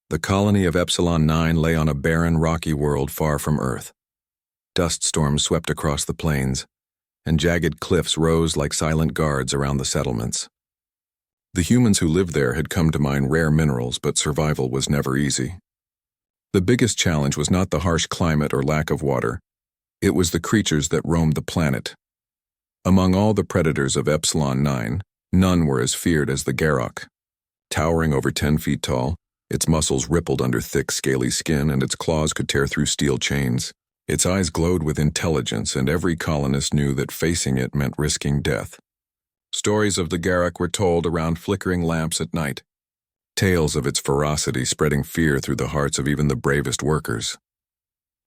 The colony of Epsilon 9 lay on a barren, rocky world far from Earth. Dust storms swept across the plains, and jagged cliffs rose like silent guards around the settlements. The humans who lived there had come to mine rare minerals, but survival was never easy. The biggest challenge was not the harsh climate or lack of water. It was the creatures that roamed the planet. Among all the predators of Epsilon 9, none were as feared as the Garok. Towering over 10 feet tall, its muscles rippled under thick, scaly skin, and its claws could tear through steel chains. Its eyes glowed with intelligence, and every colonist knew that facing it meant risking death. Stories of the Garok were told around flickering lamps at night, tales of its ferocity spreading fear through the hearts of even the bravest workers.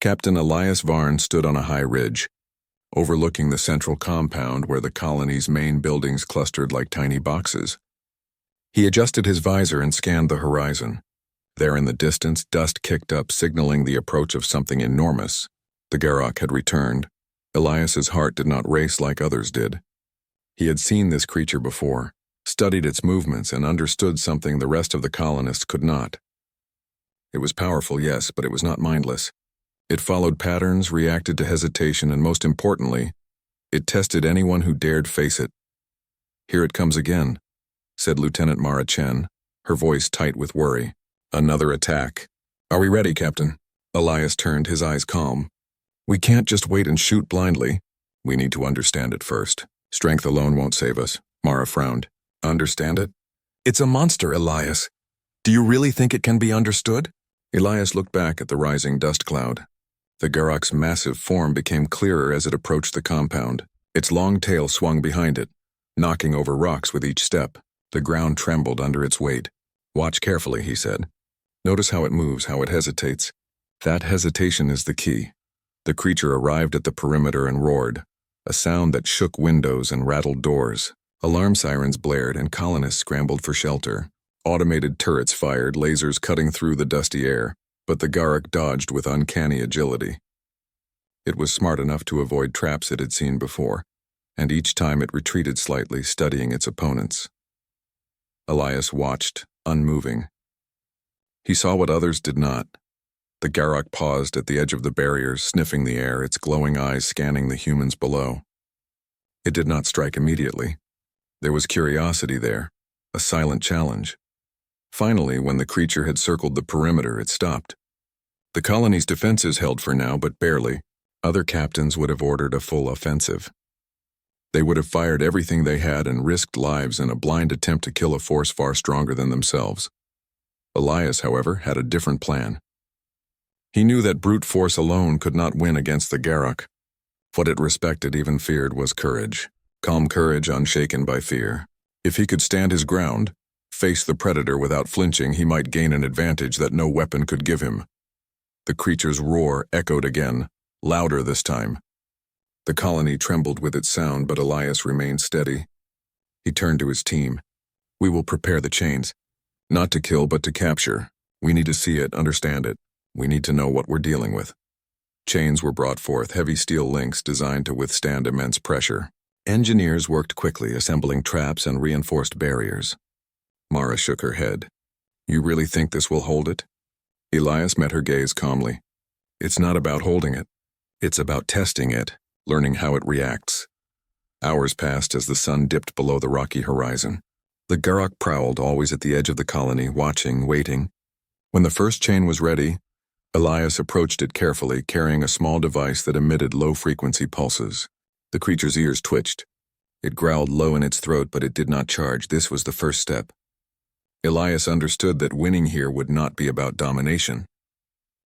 Captain Elias Varn stood on a high ridge, overlooking the central compound where the colony's main buildings clustered like tiny boxes. He adjusted his visor and scanned the horizon. There in the distance, dust kicked up, signaling the approach of something enormous. The Garok had returned. Elias's heart did not race like others did. He had seen this creature before, studied its movements, and understood something the rest of the colonists could not. It was powerful, yes, but it was not mindless. It followed patterns, reacted to hesitation, and most importantly, it tested anyone who dared face it. "Here it comes again," said Lieutenant Mara Chen, her voice tight with worry. "Another attack. Are we ready, Captain?" Elias turned, his eyes calm. "We can't just wait and shoot blindly. We need to understand it first. Strength alone won't save us." Mara frowned. "Understand it?" "It's a monster, Elias. Do you really think it can be understood?" Elias looked back at the rising dust cloud. The Garok's massive form became clearer as it approached the compound. Its long tail swung behind it, knocking over rocks with each step. The ground trembled under its weight. "Watch carefully," he said. "Notice how it moves, how it hesitates. That hesitation is the key." The creature arrived at the perimeter and roared, a sound that shook windows and rattled doors. Alarm sirens blared and colonists scrambled for shelter. Automated turrets fired, lasers cutting through the dusty air, but the Garok dodged with uncanny agility. It was smart enough to avoid traps it had seen before, and each time it retreated slightly, studying its opponents. Elias watched, unmoving. He saw what others did not. The Garok paused at the edge of the barriers, sniffing the air, its glowing eyes scanning the humans below. It did not strike immediately. There was curiosity there, a silent challenge. Finally, when the creature had circled the perimeter, it stopped. The colony's defenses held for now, but barely. Other captains would have ordered a full offensive. They would have fired everything they had and risked lives in a blind attempt to kill a force far stronger than themselves. Elias, however, had a different plan. He knew that brute force alone could not win against the Garok. What it respected, even feared, was courage. Calm courage unshaken by fear. If he could stand his ground, face the predator without flinching, he might gain an advantage that no weapon could give him. The creature's roar echoed again, louder this time. The colony trembled with its sound, but Elias remained steady. He turned to his team. "We will prepare the chains. Not to kill, but to capture. We need to see it, understand it. We need to know what we're dealing with." Chains were brought forth, heavy steel links designed to withstand immense pressure. Engineers worked quickly, assembling traps and reinforced barriers. Mara shook her head. "You really think this will hold it?" Elias met her gaze calmly. "It's not about holding it. It's about testing it, learning how it reacts." Hours passed as the sun dipped below the rocky horizon. The Garok prowled, always at the edge of the colony, watching, waiting. When the first chain was ready, Elias approached it carefully, carrying a small device that emitted low-frequency pulses. The creature's ears twitched. It growled low in its throat, but it did not charge. This was the first step. Elias understood that winning here would not be about domination.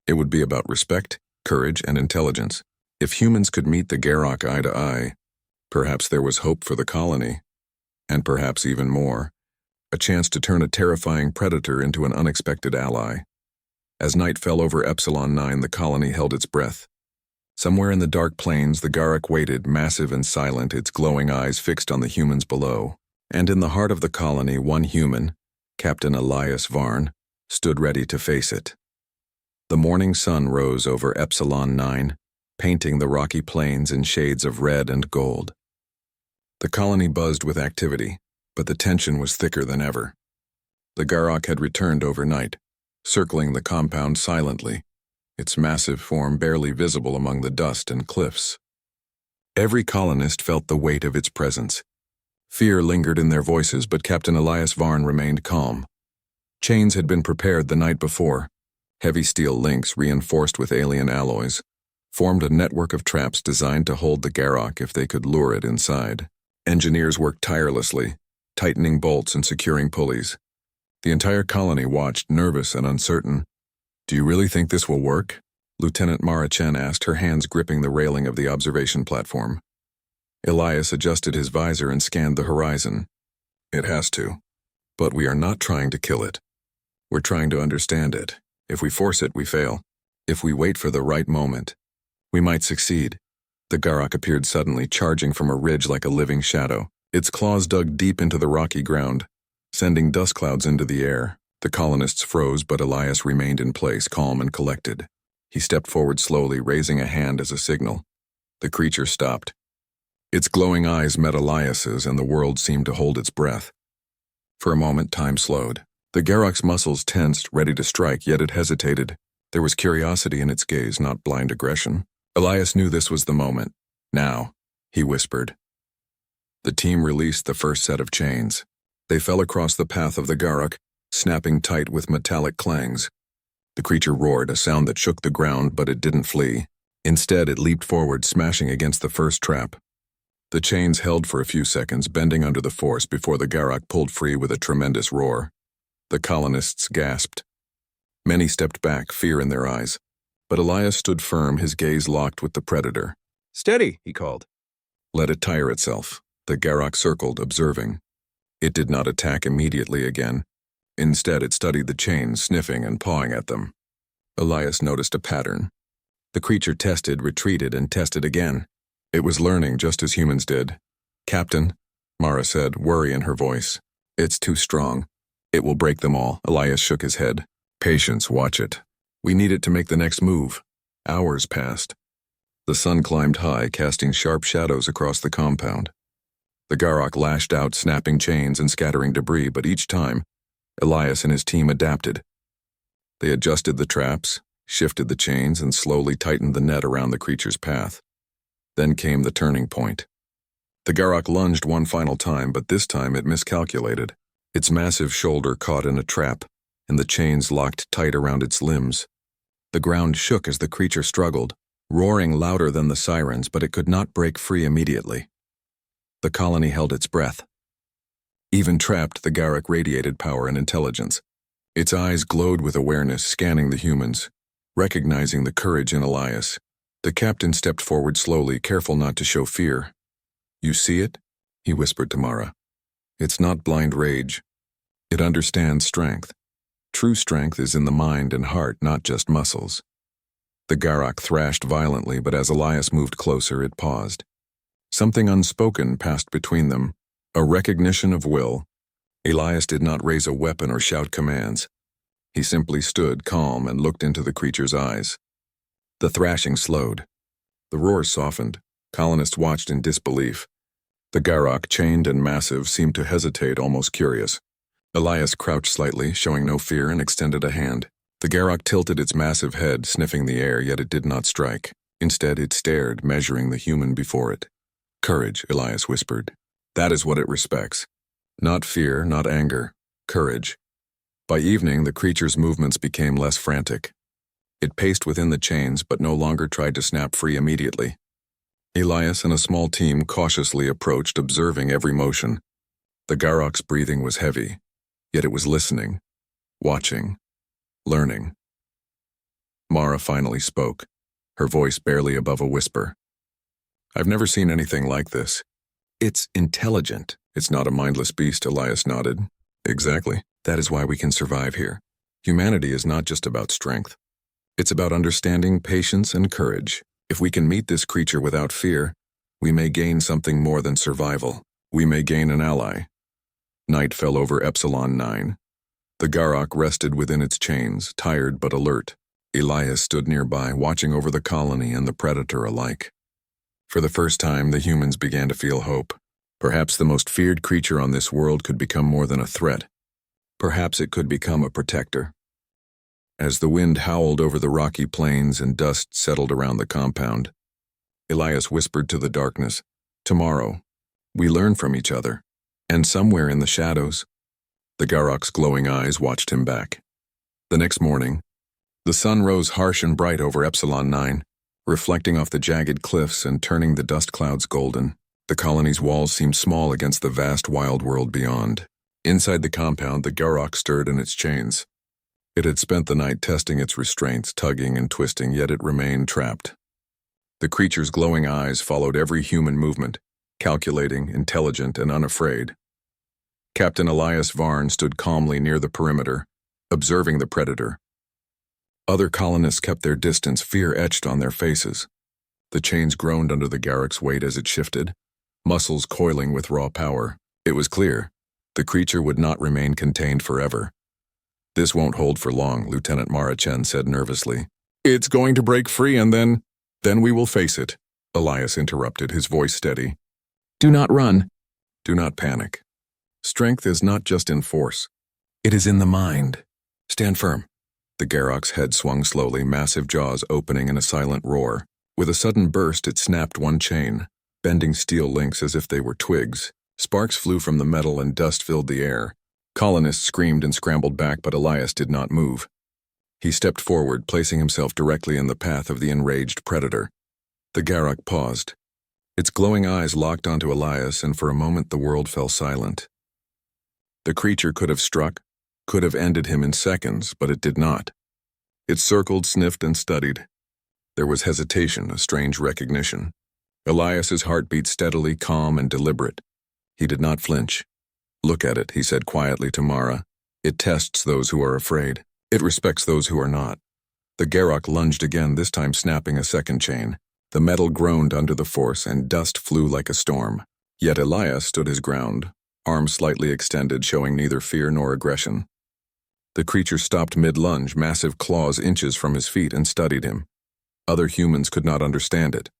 It would be about respect, courage, and intelligence. If humans could meet the Garok eye to eye, perhaps there was hope for the colony. And perhaps even more, a chance to turn a terrifying predator into an unexpected ally. As night fell over Epsilon 9, the colony held its breath. Somewhere in the dark plains, the Garok waited, massive and silent, its glowing eyes fixed on the humans below. And in the heart of the colony, one human, Captain Elias Varn, stood ready to face it. The morning sun rose over Epsilon 9, painting the rocky plains in shades of red and gold. The colony buzzed with activity, but the tension was thicker than ever. The Garok had returned overnight, circling the compound silently, its massive form barely visible among the dust and cliffs. Every colonist felt the weight of its presence. Fear lingered in their voices, but Captain Elias Varn remained calm. Chains had been prepared the night before. Heavy steel links, reinforced with alien alloys, formed a network of traps designed to hold the Garrock if they could lure it inside. Engineers worked tirelessly, tightening bolts and securing pulleys. The entire colony watched, nervous and uncertain. "Do you really think this will work?" Lieutenant Mara Chen asked, her hands gripping the railing of the observation platform. Elias adjusted his visor and scanned the horizon. "It has to. But we are not trying to kill it. We're trying to understand it. If we force it, we fail. If we wait for the right moment, we might succeed." The Garrock appeared suddenly, charging from a ridge like a living shadow. Its claws dug deep into the rocky ground, sending dust clouds into the air. The colonists froze, but Elias remained in place, calm and collected. He stepped forward slowly, raising a hand as a signal. The creature stopped. Its glowing eyes met Elias's, and the world seemed to hold its breath. For a moment, time slowed. The Garrock's muscles tensed, ready to strike, yet it hesitated. There was curiosity in its gaze, not blind aggression. Elias knew this was the moment. "Now," he whispered. The team released the first set of chains. They fell across the path of the Garrock, snapping tight with metallic clangs. The creature roared, a sound that shook the ground, but it didn't flee. Instead, it leaped forward, smashing against the first trap. The chains held for a few seconds, bending under the force before the Garrock pulled free with a tremendous roar. The colonists gasped. Many stepped back, fear in their eyes. But Elias stood firm, his gaze locked with the predator. "Steady," he called. "Let it tire itself." The Garrock circled, observing. It did not attack immediately again. Instead, it studied the chains, sniffing and pawing at them. Elias noticed a pattern. The creature tested, retreated, and tested again. It was learning just as humans did. "Captain," Mara said, worry in her voice. "It's too strong. It will break them all." Elias shook his head. "Patience, watch it. We need it to make the next move." Hours passed. The sun climbed high, casting sharp shadows across the compound. The Garrock lashed out, snapping chains and scattering debris, but each time, Elias and his team adapted. They adjusted the traps, shifted the chains, and slowly tightened the net around the creature's path. Then came the turning point. The Garrock lunged one final time, but this time it miscalculated. Its massive shoulder caught in a trap, and the chains locked tight around its limbs. The ground shook as the creature struggled, roaring louder than the sirens, but it could not break free immediately. The colony held its breath. Even trapped, the Garrock radiated power and intelligence. Its eyes glowed with awareness, scanning the humans, recognizing the courage in Elias. The captain stepped forward slowly, careful not to show fear. "You see it?" he whispered to Mara. "It's not blind rage. It understands strength. True strength is in the mind and heart, not just muscles." The Garrock thrashed violently, but as Elias moved closer, it paused. Something unspoken passed between them, a recognition of will. Elias did not raise a weapon or shout commands. He simply stood calm and looked into the creature's eyes. The thrashing slowed. The roar softened. Colonists watched in disbelief. The Garrock, chained and massive, seemed to hesitate, almost curious. Elias crouched slightly, showing no fear, and extended a hand. The Garrock tilted its massive head, sniffing the air, yet it did not strike. Instead, it stared, measuring the human before it. "Courage," Elias whispered. "That is what it respects. Not fear, not anger. Courage." By evening, the creature's movements became less frantic. It paced within the chains, but no longer tried to snap free immediately. Elias and a small team cautiously approached, observing every motion. The Garrock's breathing was heavy, yet it was listening, watching, learning. Mara finally spoke, her voice barely above a whisper. "I've never seen anything like this. It's intelligent. It's not a mindless beast," Elias nodded. "Exactly. That is why we can survive here. Humanity is not just about strength. It's about understanding, patience, and courage. If we can meet this creature without fear, we may gain something more than survival. We may gain an ally." Night fell over Epsilon 9. The Garrock rested within its chains, tired but alert. Elias stood nearby, watching over the colony and the predator alike. For the first time, the humans began to feel hope. Perhaps the most feared creature on this world could become more than a threat. Perhaps it could become a protector. As the wind howled over the rocky plains and dust settled around the compound, Elias whispered to the darkness, "Tomorrow, we learn from each other." And somewhere in the shadows, the Garok's glowing eyes watched him back. The next morning, the sun rose harsh and bright over Epsilon 9, reflecting off the jagged cliffs and turning the dust clouds golden. The colony's walls seemed small against the vast wild world beyond. Inside the compound, the Garok stirred in its chains. It had spent the night testing its restraints, tugging and twisting, yet it remained trapped. The creature's glowing eyes followed every human movement, calculating, intelligent, and unafraid. Captain Elias Varn stood calmly near the perimeter, observing the predator. Other colonists kept their distance, fear etched on their faces. The chains groaned under the Garok's weight as it shifted, muscles coiling with raw power. It was clear, the creature would not remain contained forever. "This won't hold for long," Lieutenant Marachen said nervously. "It's going to break free and then we will face it," Elias interrupted, his voice steady. "Do not run. Do not panic. Strength is not just in force. It is in the mind. Stand firm." The Garok's head swung slowly, massive jaws opening in a silent roar. With a sudden burst, it snapped one chain, bending steel links as if they were twigs. Sparks flew from the metal and dust filled the air. Colonists screamed and scrambled back, but Elias did not move. He stepped forward, placing himself directly in the path of the enraged predator. The Garok paused. Its glowing eyes locked onto Elias, and for a moment the world fell silent. The creature could have struck, could have ended him in seconds, but it did not. It circled, sniffed, and studied. There was hesitation, a strange recognition. Elias's heart beat steadily, calm and deliberate. He did not flinch. "Look at it," he said quietly to Mara. "It tests those who are afraid. It respects those who are not." The Garok lunged again, this time snapping a second chain. The metal groaned under the force, and dust flew like a storm. Yet Elias stood his ground, arms slightly extended, showing neither fear nor aggression. The creature stopped mid-lunge, massive claws inches from his feet, and studied him. Other humans could not understand it.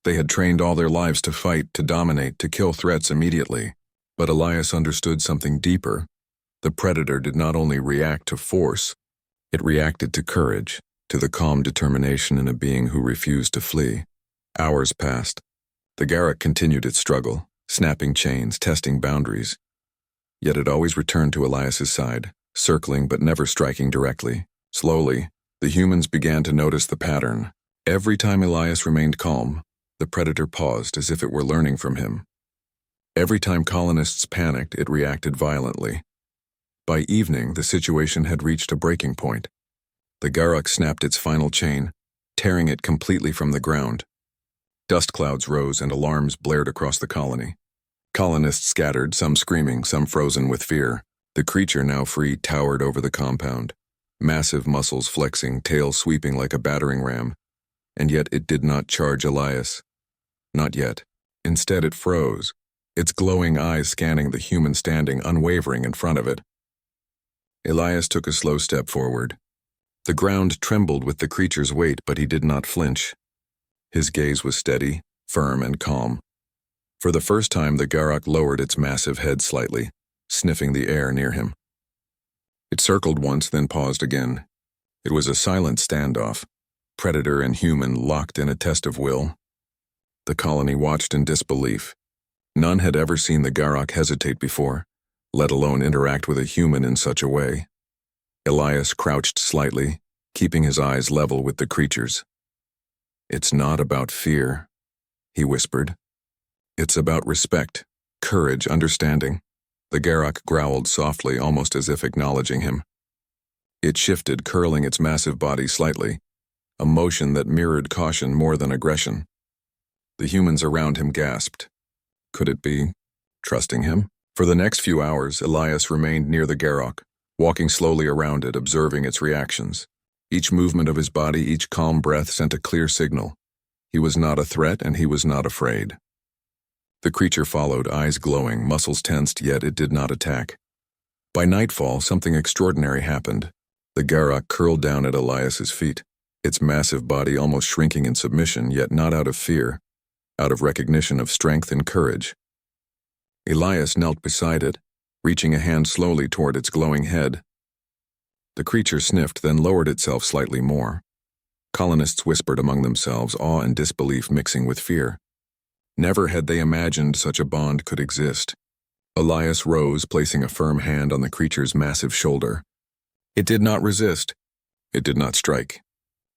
They had trained all their lives to fight, to dominate, to kill threats immediately. But Elias understood something deeper. The predator did not only react to force, it reacted to courage, to the calm determination in a being who refused to flee. Hours passed. The Garok continued its struggle, snapping chains, testing boundaries. Yet it always returned to Elias's side, circling but never striking directly. Slowly, the humans began to notice the pattern. Every time Elias remained calm, the predator paused as if it were learning from him. Every time colonists panicked, it reacted violently. By evening, the situation had reached a breaking point. The Garok snapped its final chain, tearing it completely from the ground. Dust clouds rose and alarms blared across the colony. Colonists scattered, some screaming, some frozen with fear. The creature, now free, towered over the compound, massive muscles flexing, tail sweeping like a battering ram. And yet it did not charge Elias. Not yet. Instead it froze, its glowing eyes scanning the human standing unwavering in front of it. Elias took a slow step forward. The ground trembled with the creature's weight, but he did not flinch. His gaze was steady, firm, and calm. For the first time, the Garok lowered its massive head slightly, sniffing the air near him. It circled once, then paused again. It was a silent standoff, predator and human locked in a test of will. The colony watched in disbelief. None had ever seen the Garok hesitate before, let alone interact with a human in such a way. Elias crouched slightly, keeping his eyes level with the creature's. "It's not about fear," he whispered. "It's about respect, courage, understanding." The Garok growled softly, almost as if acknowledging him. It shifted, curling its massive body slightly, a motion that mirrored caution more than aggression. The humans around him gasped. Could it be trusting him? For the next few hours, Elias remained near the Garok, walking slowly around it, observing its reactions. Each movement of his body, each calm breath sent a clear signal. He was not a threat, and he was not afraid. The creature followed, eyes glowing, muscles tensed, yet it did not attack. By nightfall, something extraordinary happened. The Garok curled down at Elias's feet, its massive body almost shrinking in submission, yet not out of fear, out of recognition of strength and courage. Elias knelt beside it, reaching a hand slowly toward its glowing head. The creature sniffed, then lowered itself slightly more. Colonists whispered among themselves, awe and disbelief mixing with fear. Never had they imagined such a bond could exist. Elias rose, placing a firm hand on the creature's massive shoulder. It did not resist. It did not strike.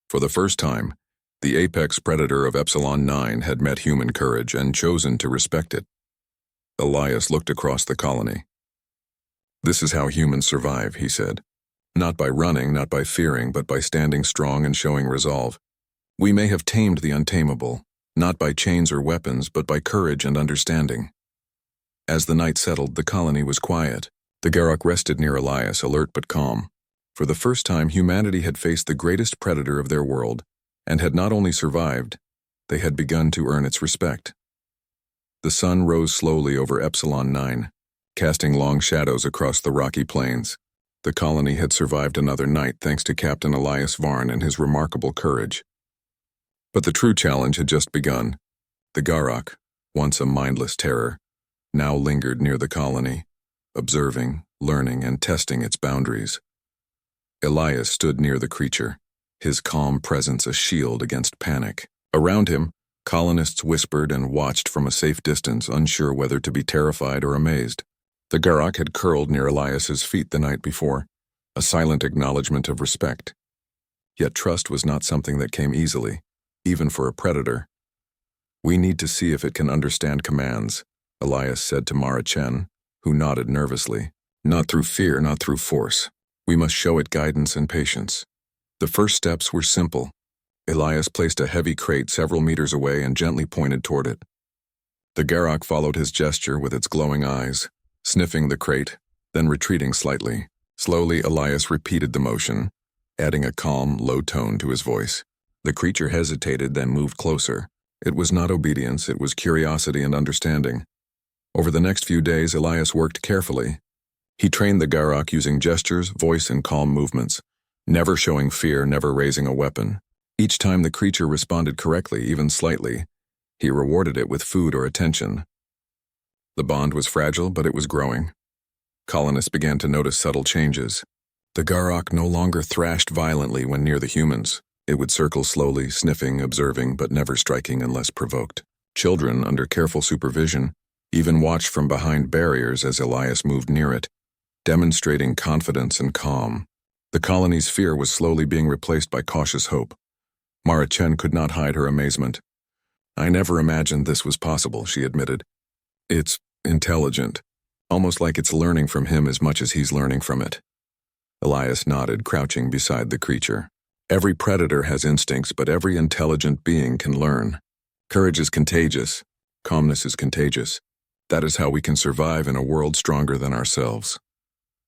For the first time, the apex predator of Epsilon 9 had met human courage and chosen to respect it. Elias looked across the colony. "This is how humans survive," he said. "Not by running, not by fearing, but by standing strong and showing resolve. We may have tamed the untamable, not by chains or weapons, but by courage and understanding." As the night settled, the colony was quiet. The Garruk rested near Elias, alert but calm. For the first time, humanity had faced the greatest predator of their world, and had not only survived, they had begun to earn its respect. The sun rose slowly over Epsilon 9, casting long shadows across the rocky plains. The colony had survived another night thanks to Captain Elias Varn and his remarkable courage. But the true challenge had just begun. The Garruk, once a mindless terror, now lingered near the colony, observing, learning, and testing its boundaries. Elias stood near the creature, his calm presence a shield against panic. Around him, colonists whispered and watched from a safe distance, unsure whether to be terrified or amazed. The Garruk had curled near Elias's feet the night before, a silent acknowledgement of respect. Yet trust was not something that came easily, even for a predator. "We need to see if it can understand commands," Elias said to Mara Chen, who nodded nervously. "Not through fear, not through force. We must show it guidance and patience." The first steps were simple. Elias placed a heavy crate several meters away and gently pointed toward it. The Garruk followed his gesture with its glowing eyes, sniffing the crate, then retreating slightly. Slowly, Elias repeated the motion, adding a calm, low tone to his voice. The creature hesitated, then moved closer. It was not obedience, it was curiosity and understanding. Over the next few days, Elias worked carefully. He trained the Garruk using gestures, voice, and calm movements, never showing fear, never raising a weapon. Each time the creature responded correctly, even slightly, he rewarded it with food or attention. The bond was fragile, but it was growing. Colonists began to notice subtle changes. The Garruk no longer thrashed violently when near the humans. It would circle slowly, sniffing, observing, but never striking unless provoked. Children, under careful supervision, even watched from behind barriers as Elias moved near it, demonstrating confidence and calm. The colony's fear was slowly being replaced by cautious hope. Mara Chen could not hide her amazement. "I never imagined this was possible," she admitted. "It's intelligent, almost like it's learning from him as much as he's learning from it." Elias nodded, crouching beside the creature. "Every predator has instincts, but every intelligent being can learn. Courage is contagious. Calmness is contagious. That is how we can survive in a world stronger than ourselves."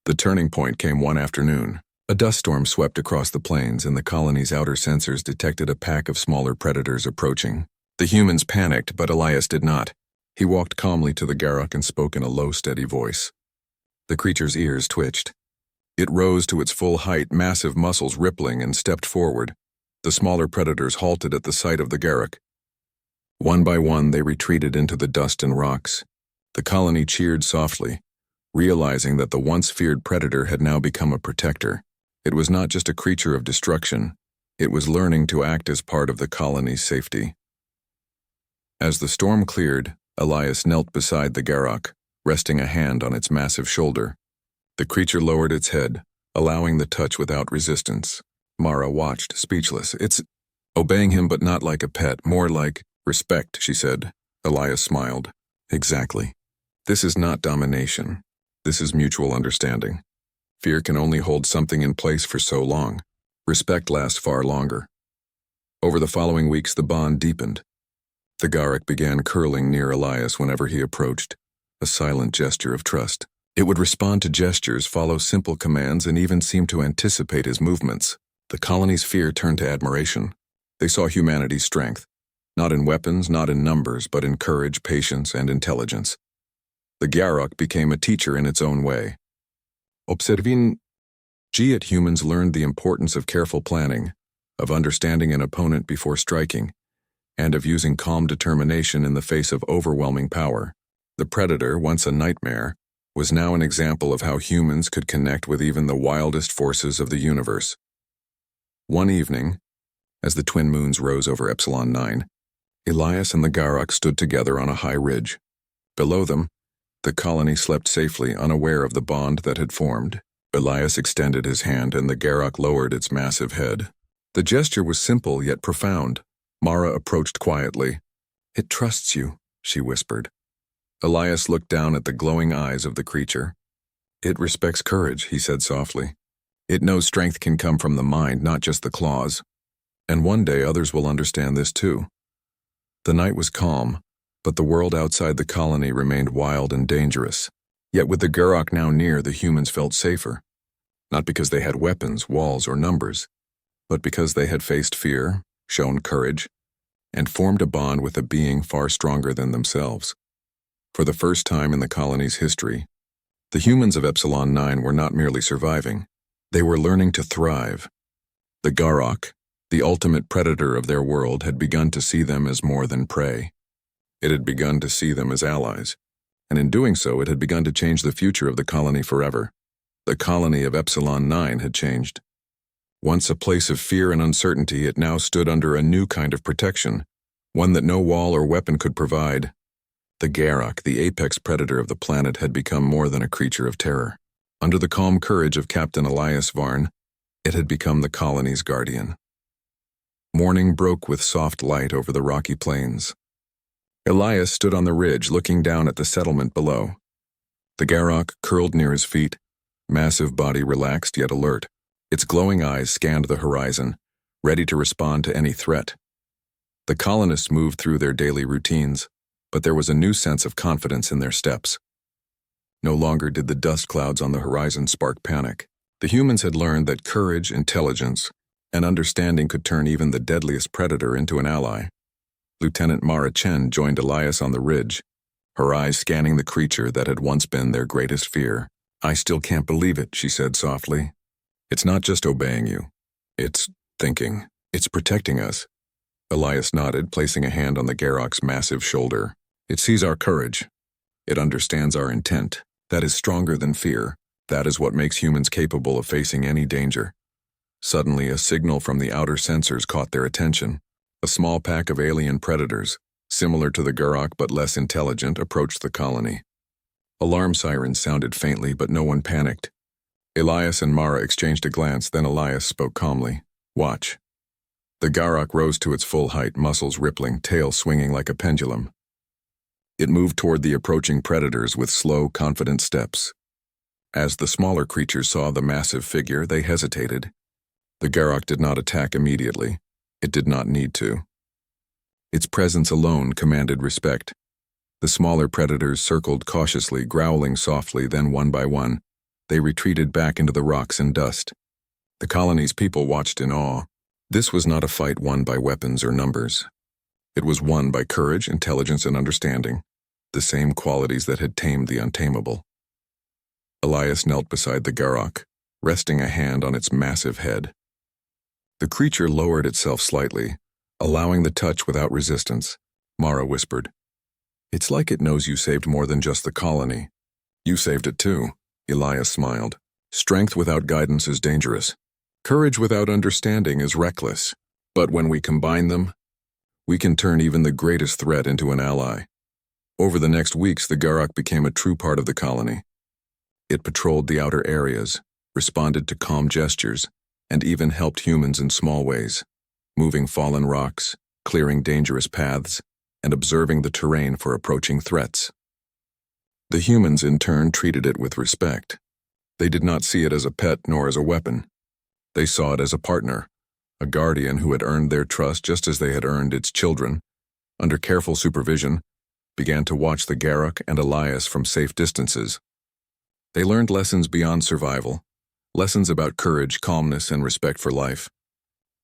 The turning point came one afternoon. A dust storm swept across the plains, and the colony's outer sensors detected a pack of smaller predators approaching. The humans panicked, but Elias did not. He walked calmly to the Garruk and spoke in a low, steady voice. The creature's ears twitched. It rose to its full height, massive muscles rippling, and stepped forward. The smaller predators halted at the sight of the Garruk. One by one, they retreated into the dust and rocks. The colony cheered softly, realizing that the once feared predator had now become a protector. It was not just a creature of destruction, it was learning to act as part of the colony's safety. As the storm cleared, Elias knelt beside the Garruk, resting a hand on its massive shoulder. The creature lowered its head, allowing the touch without resistance. Mara watched, speechless. "It's obeying him, but not like a pet, more like respect," she said. Elias smiled. "Exactly. This is not domination. This is mutual understanding. Fear can only hold something in place for so long. Respect lasts far longer." Over the following weeks, the bond deepened. The Garruk began curling near Elias whenever he approached, a silent gesture of trust. It would respond to gestures, follow simple commands, and even seem to anticipate his movements. The colony's fear turned to admiration. They saw humanity's strength, not in weapons, not in numbers, but in courage, patience, and intelligence. The Garruk became a teacher in its own way. Observing Giat humans learned the importance of careful planning, of understanding an opponent before striking, and of using calm determination in the face of overwhelming power. The predator, once a nightmare, was now an example of how humans could connect with even the wildest forces of the universe. One evening, as the twin moons rose over Epsilon 9, Elias and the Garok stood together on a high ridge. Below them, the colony slept safely, unaware of the bond that had formed. Elias extended his hand and the Garok lowered its massive head. The gesture was simple yet profound. Mara approached quietly. "It trusts you," she whispered. Elias looked down at the glowing eyes of the creature. "It respects courage," he said softly. "It knows strength can come from the mind, not just the claws. And one day others will understand this too." The night was calm, but the world outside the colony remained wild and dangerous. Yet with the Garok now near, the humans felt safer. Not because they had weapons, walls, or numbers, but because they had faced fear, shown courage, and formed a bond with a being far stronger than themselves. For the first time in the colony's history, the humans of Epsilon 9 were not merely surviving, they were learning to thrive. The Garok, the ultimate predator of their world, had begun to see them as more than prey. It had begun to see them as allies, and in doing so it had begun to change the future of the colony forever. The colony of Epsilon 9 had changed. Once a place of fear and uncertainty, it now stood under a new kind of protection, one that no wall or weapon could provide. The Garok, the apex predator of the planet, had become more than a creature of terror. Under the calm courage of Captain Elias Varn, it had become the colony's guardian. Morning broke with soft light over the rocky plains. Elias stood on the ridge, looking down at the settlement below. The Garok curled near his feet, massive body relaxed yet alert. Its glowing eyes scanned the horizon, ready to respond to any threat. The colonists moved through their daily routines, but there was a new sense of confidence in their steps. No longer did the dust clouds on the horizon spark panic. The humans had learned that courage, intelligence, and understanding could turn even the deadliest predator into an ally. Lieutenant Mara Chen joined Elias on the ridge, her eyes scanning the creature that had once been their greatest fear. "I still can't believe it," she said softly. "It's not just obeying you. It's thinking. It's protecting us." Elias nodded, placing a hand on the Garok's massive shoulder. "It sees our courage. It understands our intent. That is stronger than fear. That is what makes humans capable of facing any danger." Suddenly, a signal from the outer sensors caught their attention. A small pack of alien predators, similar to the Garok but less intelligent, approached the colony. Alarm sirens sounded faintly, but no one panicked. Elias and Mara exchanged a glance, then Elias spoke calmly. "Watch." The Garok rose to its full height, muscles rippling, tail swinging like a pendulum. It moved toward the approaching predators with slow, confident steps. As the smaller creatures saw the massive figure, they hesitated. The Garok did not attack immediately. It did not need to. Its presence alone commanded respect. The smaller predators circled cautiously, growling softly, then one by one, they retreated back into the rocks and dust. The colony's people watched in awe. This was not a fight won by weapons or numbers. It was won by courage, intelligence, and understanding, the same qualities that had tamed the untamable. Elias knelt beside the Garok, resting a hand on its massive head. The creature lowered itself slightly, allowing the touch without resistance. Mara whispered, "It's like it knows you saved more than just the colony." "You saved it too," Elias smiled. "Strength without guidance is dangerous. Courage without understanding is reckless. But when we combine them, we can turn even the greatest threat into an ally." Over the next weeks, the Garok became a true part of the colony. It patrolled the outer areas, responded to calm gestures, and even helped humans in small ways, moving fallen rocks, clearing dangerous paths, and observing the terrain for approaching threats. The humans, in turn, treated it with respect. They did not see it as a pet nor as a weapon. They saw it as a partner, a guardian who had earned their trust just as they had earned its children. Under careful supervision, began to watch the Garok and Elias from safe distances. They learned lessons beyond survival, lessons about courage, calmness, and respect for life.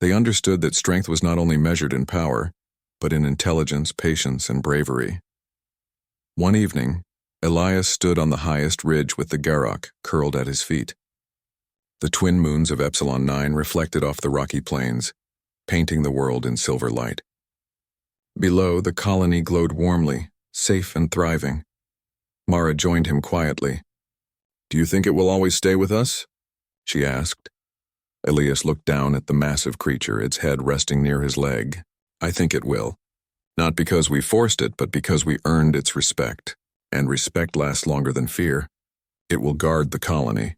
They understood that strength was not only measured in power, but in intelligence, patience, and bravery. One evening, Elias stood on the highest ridge with the Garok curled at his feet. The twin moons of Epsilon 9 reflected off the rocky plains, painting the world in silver light. Below, the colony glowed warmly, safe and thriving. Mara joined him quietly, Do you think it will always stay with us? She asked. Elias looked down at the massive creature, its head resting near his leg. I think it will. Not because we forced it, but because we earned its respect. And respect lasts longer than fear. It will guard the colony.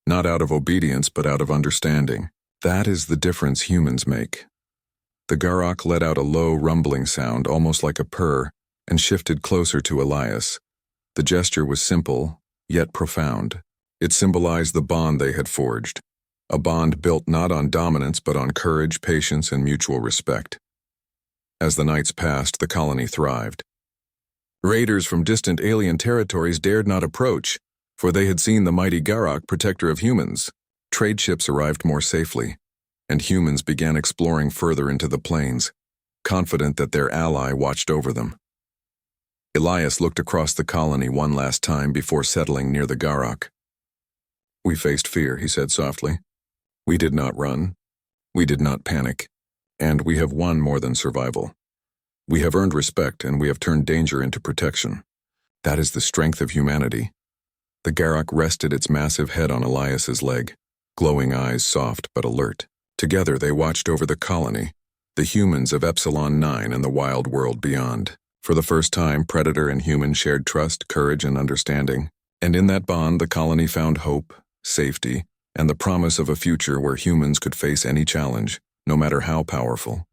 Not out of obedience, but out of understanding. That is the difference humans make. The Garok let out a low, rumbling sound, almost like a purr, and shifted closer to Elias. The gesture was simple, yet profound. It symbolized the bond they had forged. A bond built not on dominance, but on courage, patience, and mutual respect. As the nights passed, the colony thrived. Raiders from distant alien territories dared not approach, for they had seen the mighty Garok, protector of humans. Trade ships arrived more safely, and humans began exploring further into the plains, confident that their ally watched over them. Elias looked across the colony one last time before settling near the Garok. We faced fear, he said softly. We did not run. We did not panic. And we have won more than survival. We have earned respect, and we have turned danger into protection. That is the strength of humanity. The Garok rested its massive head on Elias's leg, glowing eyes soft but alert. Together they watched over the colony, the humans of Epsilon 9 and the wild world beyond. For the first time, predator and human shared trust, courage, and understanding. And in that bond, the colony found hope, safety, and the promise of a future where humans could face any challenge, no matter how powerful.